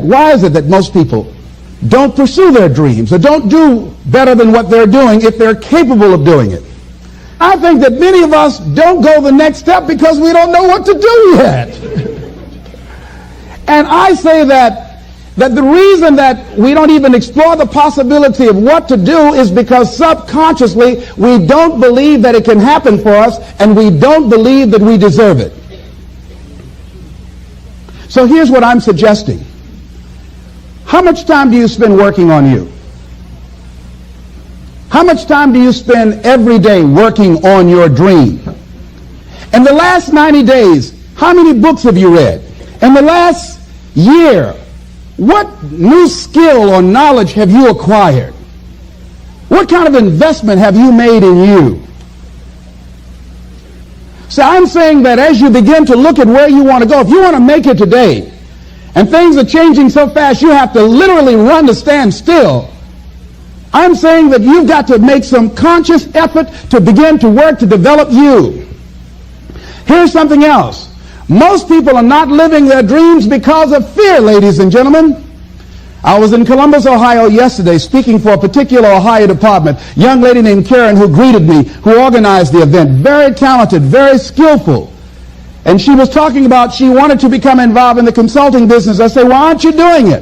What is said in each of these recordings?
Why is it that most people don't pursue their dreams or don't do better than what they're doing if they're capable of doing it? I think that many of us don't go the next step because we don't know what to do yet. And I say that the reason that we don't even explore the possibility of what to do is because subconsciously we don't believe that it can happen for us, and we don't believe that we deserve it. So here's what I'm suggesting. How much time do you spend working on you? How much time do you spend every day working on your dream? In the last 90 days, how many books have you read? In the last year, what new skill or knowledge have you acquired? What kind of investment have you made in you? So I'm saying that as you begin to look at where you want to go, if you want to make it today, and things are changing so fast you have to literally run to stand still, I'm saying that you've got to make some conscious effort to begin to work to develop you. Here's something else. Most people are not living their dreams because of fear, ladies and gentlemen. I was in Columbus, Ohio yesterday speaking for a particular Ohio department. A young lady named Karen who greeted me, who organized the event. Very talented, very skillful. And she was talking about she wanted to become involved in the consulting business. I said, why aren't you doing it?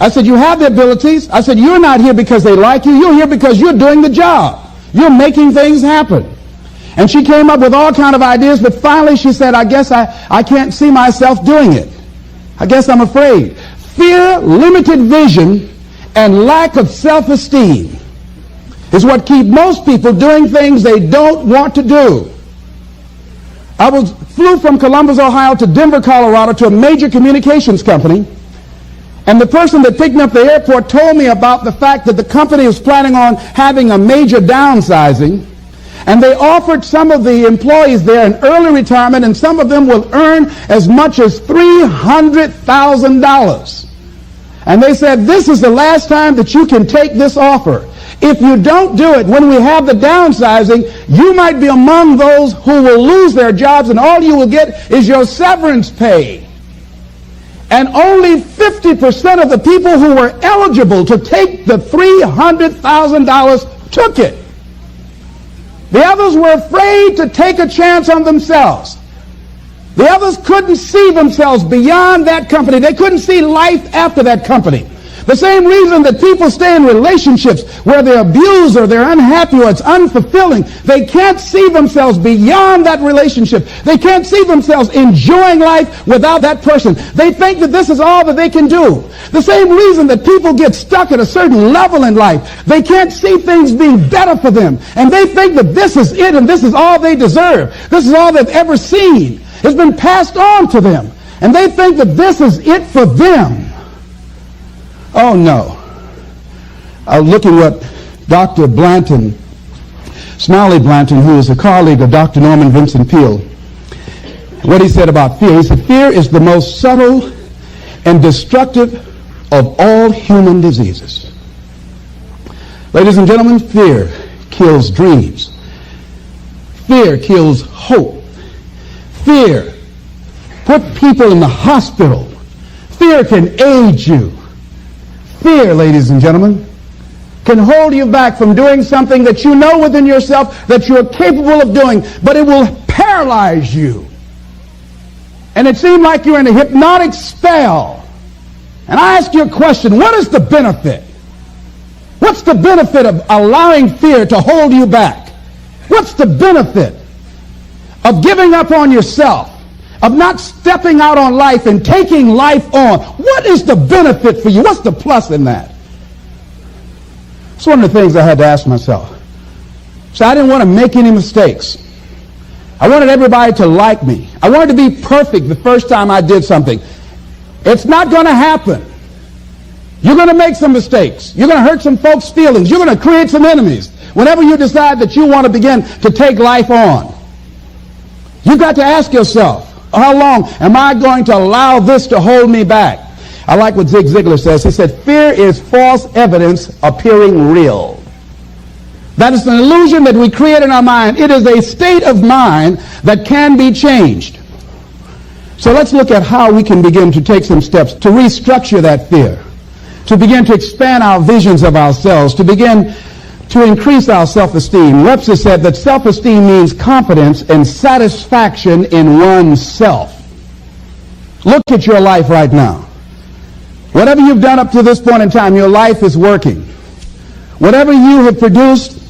I said, you have the abilities. I said, you're not here because they like you. You're here because you're doing the job. You're making things happen. And she came up with all kind of ideas, but finally she said, I guess I can't see myself doing it. I guess I'm afraid. Fear, limited vision, and lack of self-esteem is what keep most people doing things they don't want to do. I flew from Columbus, Ohio to Denver, Colorado to a major communications company. And the person that picked me up at the airport told me about the fact that the company was planning on having a major downsizing. And they offered some of the employees there an early retirement, and some of them will earn as much as $300,000. And they said, this is the last time that you can take this offer. If you don't do it, when we have the downsizing, you might be among those who will lose their jobs, and all you will get is your severance pay. And only 50% of the people who were eligible to take the $300,000 took it. The others were afraid to take a chance on themselves. The others couldn't see themselves beyond that company. They couldn't see life after that company. The same reason that people stay in relationships where they're abused or they're unhappy or it's unfulfilling. They can't see themselves beyond that relationship. They can't see themselves enjoying life without that person. They think that this is all that they can do. The same reason that people get stuck at a certain level in life. They can't see things being better for them. And they think that this is it and this is all they deserve. This is all they've ever seen. It's been passed on to them. And they think that this is it for them. Oh, no. I was looking what Dr. Blanton, Smiley Blanton, who is a colleague of Dr. Norman Vincent Peale, what he said about fear. He said, fear is the most subtle and destructive of all human diseases. Ladies and gentlemen, fear kills dreams. Fear kills hope. Fear put people in the hospital. Fear can age you. Fear, ladies and gentlemen, can hold you back from doing something that you know within yourself that you're capable of doing, but it will paralyze you. And it seems like you're in a hypnotic spell. And I ask you a question, what is the benefit? What's the benefit of allowing fear to hold you back? What's the benefit of giving up on yourself? Of not stepping out on life and taking life on? What is the benefit for you? What's the plus in that? It's one of the things I had to ask myself. So I didn't want to make any mistakes. I wanted everybody to like me. I wanted to be perfect the first time I did something. It's not going to happen. You're going to make some mistakes. You're going to hurt some folks' feelings. You're going to create some enemies whenever you decide that you want to begin to take life on. You've got to ask yourself, how long am I going to allow this to hold me back? I like what Zig Ziglar says. He said, fear is false evidence appearing real. That is an illusion that we create in our mind. It is a state of mind that can be changed. So let's look at how we can begin to take some steps to restructure that fear, to begin to expand our visions of ourselves, to begin to increase our self-esteem. Webster said that self-esteem means confidence and satisfaction in oneself. Look at your life right now. Whatever you've done up to this point in time, your life is working. Whatever you have produced,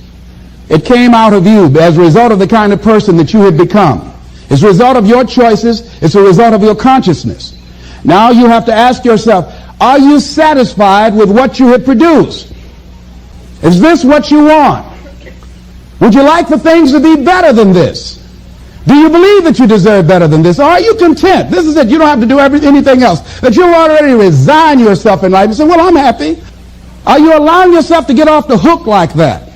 it came out of you as a result of the kind of person that you have become. It's a result of your choices. It's a result of your consciousness. Now you have to ask yourself, are you satisfied with what you have produced? Is this what you want? Would you like for things to be better than this? Do you believe that you deserve better than this? Or are you content? This is it. You don't have to do anything else. That you'll already resign yourself in life and say, well, I'm happy. Are you allowing yourself to get off the hook like that?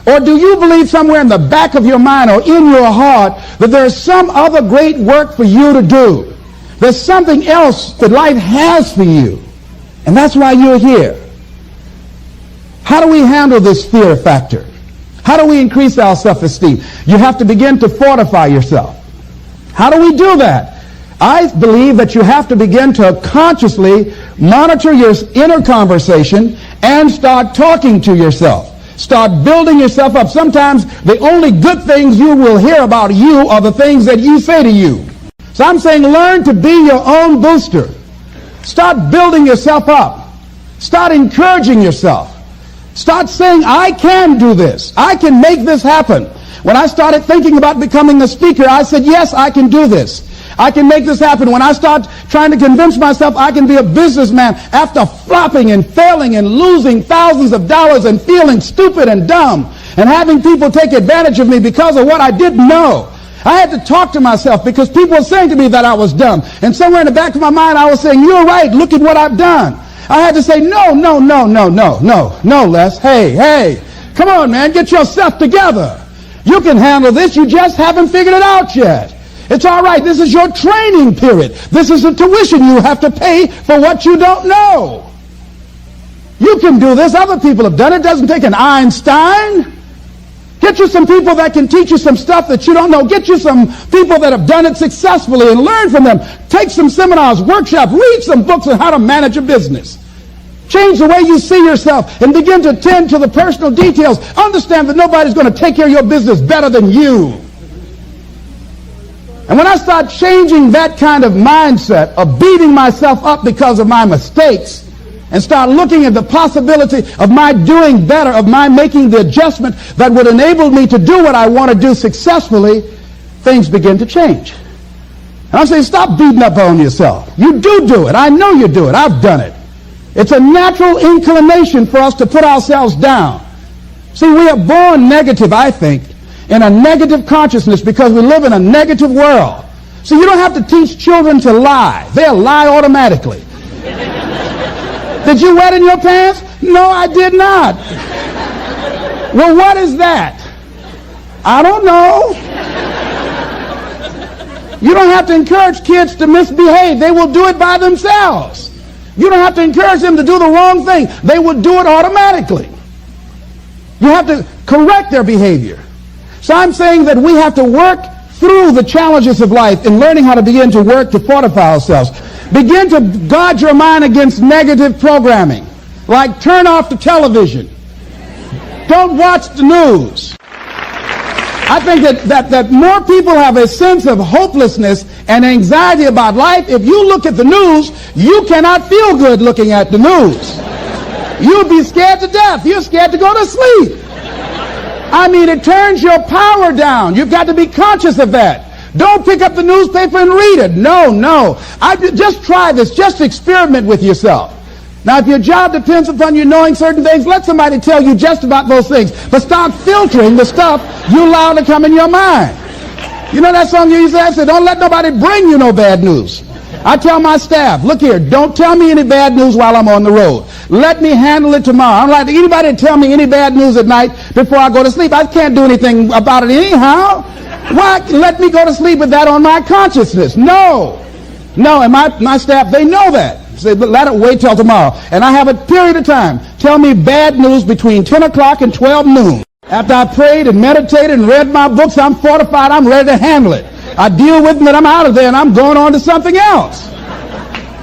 Or do you believe somewhere in the back of your mind or in your heart that there's some other great work for you to do? There's something else that life has for you. And that's why you're here. How do we handle this fear factor? How do we increase our self-esteem? You have to begin to fortify yourself. How do we do that? I believe that you have to begin to consciously monitor your inner conversation and start talking to yourself. Start building yourself up. Sometimes the only good things you will hear about you are the things that you say to you. So I'm saying learn to be your own booster. Start building yourself up. Start encouraging yourself. Start saying, I can do this. I can make this happen. When I started thinking about becoming a speaker, I said, yes, I can do this. I can make this happen. When I start trying to convince myself I can be a businessman after flopping and failing and losing thousands of dollars and feeling stupid and dumb and having people take advantage of me because of what I didn't know, I had to talk to myself because people were saying to me that I was dumb. And somewhere in the back of my mind, I was saying, you're right. Look at what I've done. I had to say, no, Les. Hey, come on, man. Get yourself together. You can handle this. You just haven't figured it out yet. It's all right. This is your training period. This is the tuition you have to pay for what you don't know. You can do this. Other people have done it. It doesn't take an Einstein. Get you some people that can teach you some stuff that you don't know. Get you some people that have done it successfully and learn from them. Take some seminars, workshops, read some books on how to manage a business. Change the way you see yourself and begin to tend to the personal details. Understand that nobody's going to take care of your business better than you. And when I start changing that kind of mindset of beating myself up because of my mistakes and start looking at the possibility of my doing better, of my making the adjustment that would enable me to do what I want to do successfully, things begin to change. And I'm saying stop beating up on yourself. You do it. I know you do it. I've done it. It's a natural inclination for us to put ourselves down. See, we are born negative, I think, in a negative consciousness because we live in a negative world. So you don't have to teach children to lie. They'll lie automatically. Did you wet in your pants? No, I did not. Well, what is that? I don't know. You don't have to encourage kids to misbehave. They will do it by themselves. You don't have to encourage them to do the wrong thing. They will do it automatically. You have to correct their behavior. So I'm saying that we have to work through the challenges of life in learning how to begin to work to fortify ourselves. Begin to guard your mind against negative programming. Like turn off the television. Don't watch the news. I think that more people have a sense of hopelessness and anxiety about life. If you look at the news, you cannot feel good looking at the news. You'll be scared to death. You're scared to go to sleep. I mean, it turns your power down. You've got to be conscious of that. Don't pick up the newspaper and read it. No. Just try this. Just experiment with yourself. Now, if your job depends upon you knowing certain things, let somebody tell you just about those things. But start filtering the stuff you allow to come in your mind. You know that song you used to say, don't let nobody bring you no bad news. I tell my staff, look here, don't tell me any bad news while I'm on the road. Let me handle it tomorrow. I don't like anybody to tell me any bad news at night before I go to sleep. I can't do anything about it anyhow. Why let me go to sleep with that on my consciousness? No, and my staff, they know that. Say, let it wait till tomorrow. And I have a period of time. Tell me bad news between 10 o'clock and 12 noon. After I prayed and meditated and read my books, I'm fortified. I'm ready to handle it. I deal with them, and I'm out of there, and I'm going on to something else.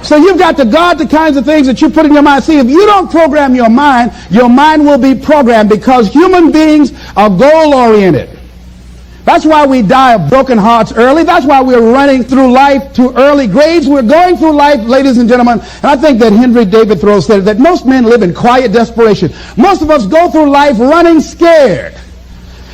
So you've got to guard the kinds of things that you put in your mind. See, if you don't program your mind will be programmed, because human beings are goal-oriented. That's why we die of broken hearts early. That's why we're running through life to early graves. We're going through life, ladies and gentlemen, and I think that Henry David Thoreau said that most men live in quiet desperation. Most of us go through life running scared.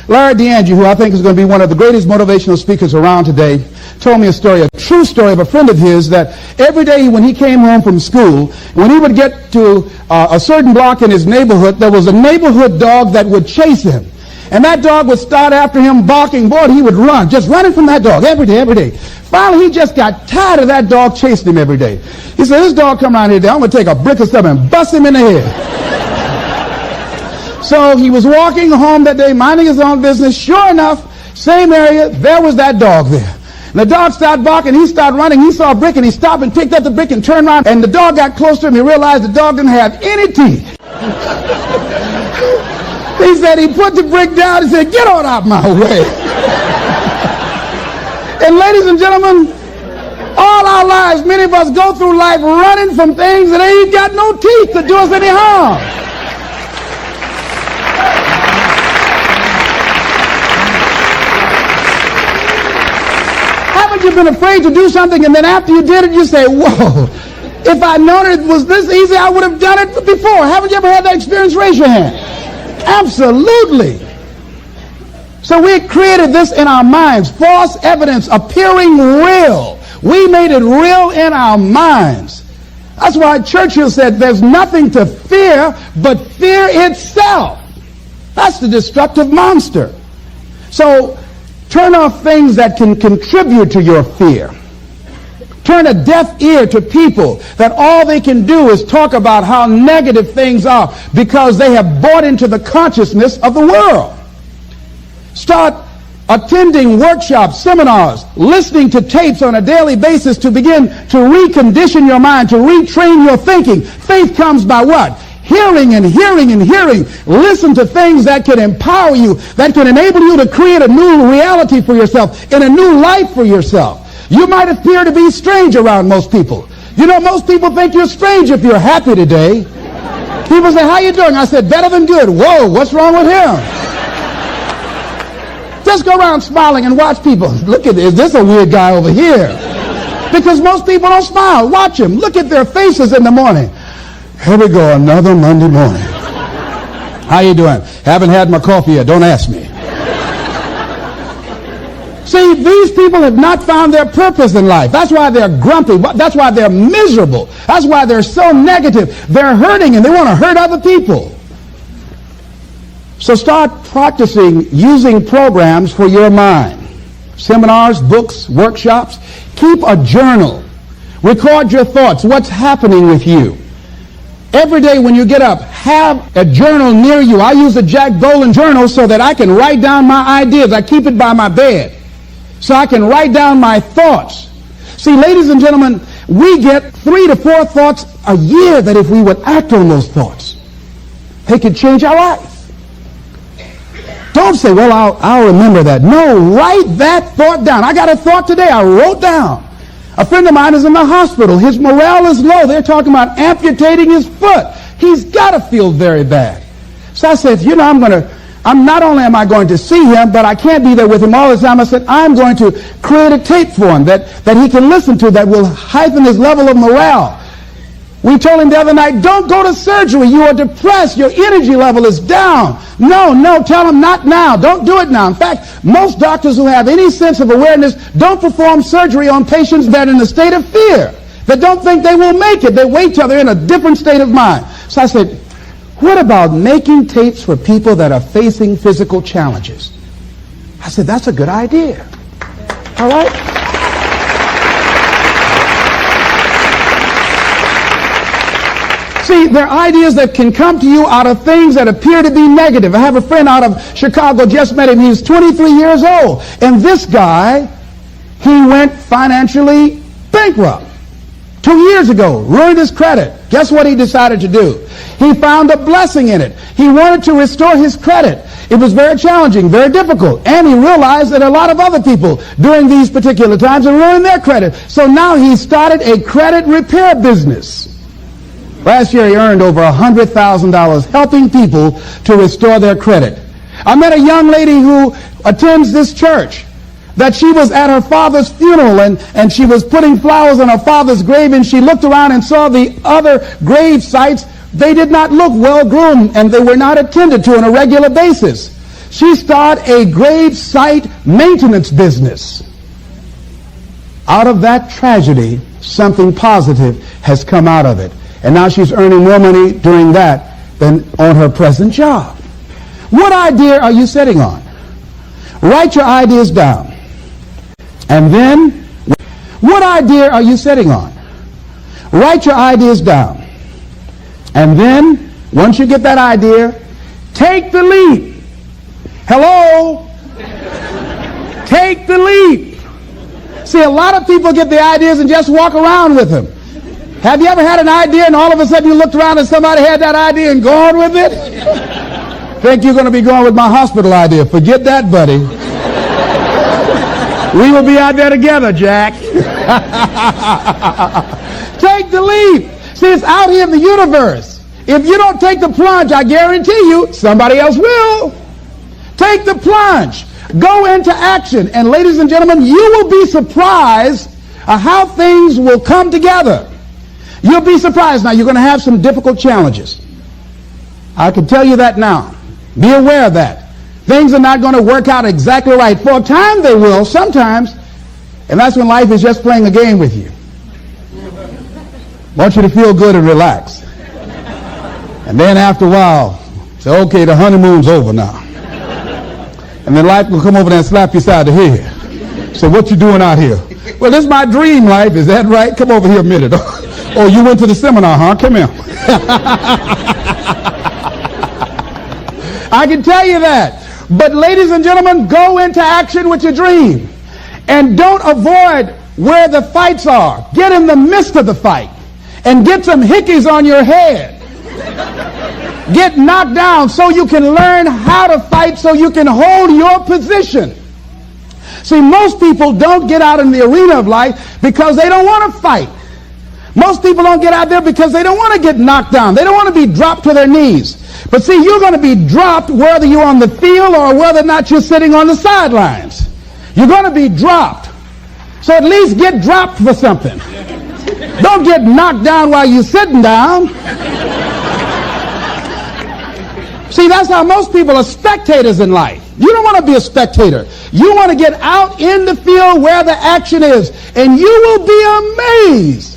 Larry DeAngie, who I think is going to be one of the greatest motivational speakers around today, told me a true story of a friend of his, that every day when he came home from school, when he would get to a certain block in his neighborhood, there was a neighborhood dog that would chase him. And that dog would start after him barking. Boy, he would run, just running from that dog every day. Finally, he just got tired of that dog chasing him every day. He said, this dog come around here today, I'm going to take a brick of stuff and bust him in the head. So he was walking home that day, minding his own business. Sure enough, same area, there was that dog there. And the dog started barking, he started running, he saw a brick, and he stopped and picked up the brick and turned around, and the dog got close to him. He realized the dog didn't have any teeth. He said he put the brick down and said, get on out my way. And ladies and gentlemen, all our lives, many of us go through life running from things that ain't got no teeth to do us any harm. Haven't you been afraid to do something, and then after you did it, you say, whoa, if I'd known it was this easy, I would have done it before. Haven't you ever had that experience? Raise your hand. Absolutely. So we created this in our minds, false evidence appearing real. We made it real in our minds. That's why Churchill said there's nothing to fear but fear itself. That's the destructive monster. So turn off things that can contribute to your fear. Turn a deaf ear to people that all they can do is talk about how negative things are, because they have bought into the consciousness of the world. Start attending workshops, seminars, listening to tapes on a daily basis to begin to recondition your mind, to retrain your thinking. Faith comes by what? Hearing and hearing and hearing. Listen to things that can empower you, that can enable you to create a new reality for yourself and a new life for yourself. You might appear to be strange around most people. You know, most people think you're strange if you're happy today. People say, how you doing? I said, better than good. Whoa, what's wrong with him? Just go around smiling and watch people. Look at this. Is this a weird guy over here? Because most people don't smile. Watch them. Look at their faces in the morning. Here we go, another Monday morning. How you doing? Haven't had my coffee yet. Don't ask me. See, these people have not found their purpose in life. That's why they're grumpy. That's why they're miserable. That's why they're so negative. They're hurting and they want to hurt other people. So start practicing using programs for your mind. Seminars, books, workshops. Keep a journal. Record your thoughts. What's happening with you? Every day when you get up, have a journal near you. I use a Jack Boland journal so that I can write down my ideas. I keep it by my bed so I can write down my thoughts. See, ladies and gentlemen, we get 3 to 4 thoughts a year that if we would act on those thoughts, they could change our life. Don't say, well, I'll remember that. No, write that thought down. I got a thought today I wrote down. A friend of mine is in the hospital. His morale is low. They're talking about amputating his foot. He's got to feel very bad. So I said, you know, not only am I going to see him, but I can't be there with him all the time. I said, I'm going to create a tape for him that he can listen to that will heighten his level of morale. We told him the other night, don't go to surgery. You are depressed. Your energy level is down. No, tell him not now. Don't do it now. In fact, most doctors who have any sense of awareness don't perform surgery on patients that are in a state of fear, that don't think they will make it. They wait till they're in a different state of mind. So I said, what about making tapes for people that are facing physical challenges? I said, that's a good idea. All right? See, there are ideas that can come to you out of things that appear to be negative. I have a friend out of Chicago, just met him. He's 23 years old. And this guy, he went financially bankrupt 2 years ago, ruined his credit. Guess what he decided to do? He found a blessing in it. He wanted to restore his credit. It was very challenging, very difficult. And he realized that a lot of other people during these particular times are ruining their credit. So now he started a credit repair business. Last year he earned over $100,000 helping people to restore their credit. I met a young lady who attends this church, that she was at her father's funeral and she was putting flowers on her father's grave, and she looked around and saw the other grave sites. They did not look well groomed and they were not attended to on a regular basis. She started a grave site maintenance business. Out of that tragedy, something positive has come out of it. And now she's earning more money doing that than on her present job. What idea are you sitting on? Write your ideas down. And then, what idea are you sitting on? Write your ideas down. And then, once you get that idea, take the leap. Hello? Take the leap. See, a lot of people get the ideas and just walk around with them. Have you ever had an idea and all of a sudden you looked around and somebody had that idea and gone with it? Think you're going to be going with my hospital idea. Forget that, buddy. We will be out there together, Jack. Take the leap. See, it's out here in the universe. If you don't take the plunge, I guarantee you, somebody else will. Take the plunge. Go into action. And ladies and gentlemen, you will be surprised at how things will come together. You'll be surprised. Now, you're going to have some difficult challenges. I can tell you that now. Be aware of that. Things are not going to work out exactly right. For a time they will, sometimes. And that's when life is just playing a game with you. I want you to feel good and relax. And then after a while, say, okay, the honeymoon's over now. And then life will come over there and slap you side of the head. Say, what you doing out here? Well, this is my dream life. Is that right? Come over here a minute. Oh, you went to the seminar, huh? Come here. I can tell you that. But ladies and gentlemen, go into action with your dream. And don't avoid where the fights are. Get in the midst of the fight. And get some hickeys on your head. Get knocked down so you can learn how to fight, so you can hold your position. See, most people don't get out in the arena of life because they don't want to fight. Most people don't get out there because they don't want to get knocked down. They don't want to be dropped to their knees. But see, you're going to be dropped whether you're on the field or whether or not you're sitting on the sidelines. You're going to be dropped. So at least get dropped for something. Don't get knocked down while you're sitting down. See, that's how most people are spectators in life. You don't want to be a spectator. You want to get out in the field where the action is. And you will be amazed.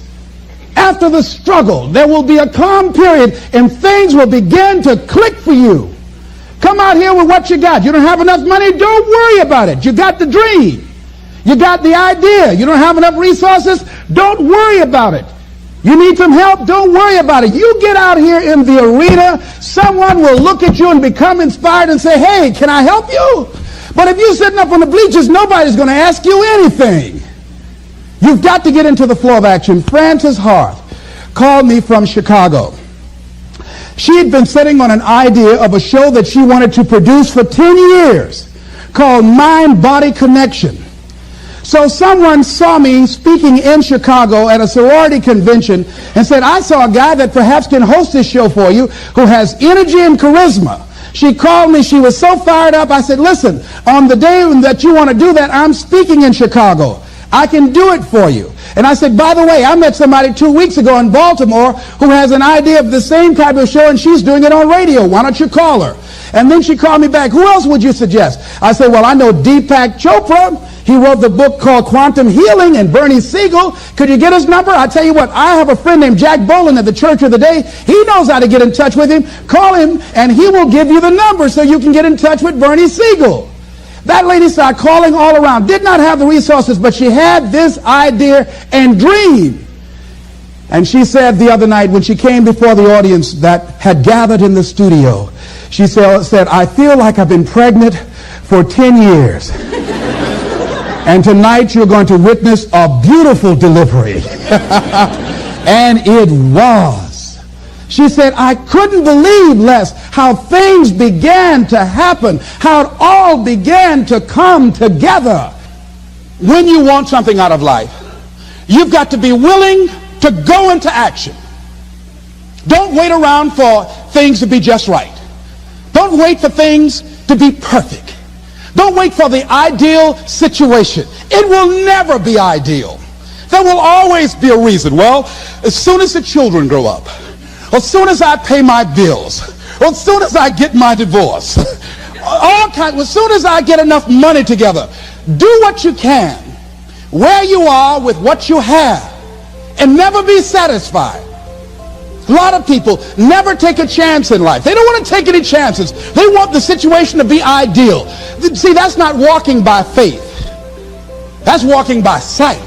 After the struggle, there will be a calm period and things will begin to click for you. Come out here with what you got. You don't have enough money? Don't worry about it. You got the dream. You got the idea. You don't have enough resources? Don't worry about it. You need some help? Don't worry about it. You get out here in the arena, someone will look at you and become inspired and say, hey, can I help you? But if you're sitting up on the bleachers, nobody's going to ask you anything. You've got to get into the flow of action. Frances Harth called me from Chicago. She had been sitting on an idea of a show that she wanted to produce for 10 years called Mind-Body Connection. So someone saw me speaking in Chicago at a sorority convention and said, I saw a guy that perhaps can host this show for you who has energy and charisma. She called me. She was so fired up. I said, listen, on the day that you want to do that, I'm speaking in Chicago. I can do it for you. And I said, by the way, I met somebody 2 weeks ago in Baltimore who has an idea of the same type of show, and she's doing it on radio. Why don't you call her? And then she called me back. Who else would you suggest? I said, well, I know Deepak Chopra. He wrote the book called Quantum Healing, and Bernie Siegel. Could you get his number? I tell you what, I have a friend named Jack Boland at the Church of the Day. He knows how to get in touch with him. Call him, and he will give you the number so you can get in touch with Bernie Siegel. That lady started calling all around. Did not have the resources, but she had this idea and dream. And she said the other night when she came before the audience that had gathered in the studio, she said, I feel like I've been pregnant for 10 years. And tonight you're going to witness a beautiful delivery. And it was. She said, I couldn't believe, Les, how things began to happen, how it all began to come together. When you want something out of life, you've got to be willing to go into action. Don't wait around for things to be just right. Don't wait for things to be perfect. Don't wait for the ideal situation. It will never be ideal. There will always be a reason. Well, as soon as the children grow up, or as soon as I pay my bills, or as soon as I get my divorce, as soon as I get enough money together, do what you can, where you are with what you have, and never be satisfied. A lot of people never take a chance in life. They don't want to take any chances. They want the situation to be ideal. See, that's not walking by faith. That's walking by sight.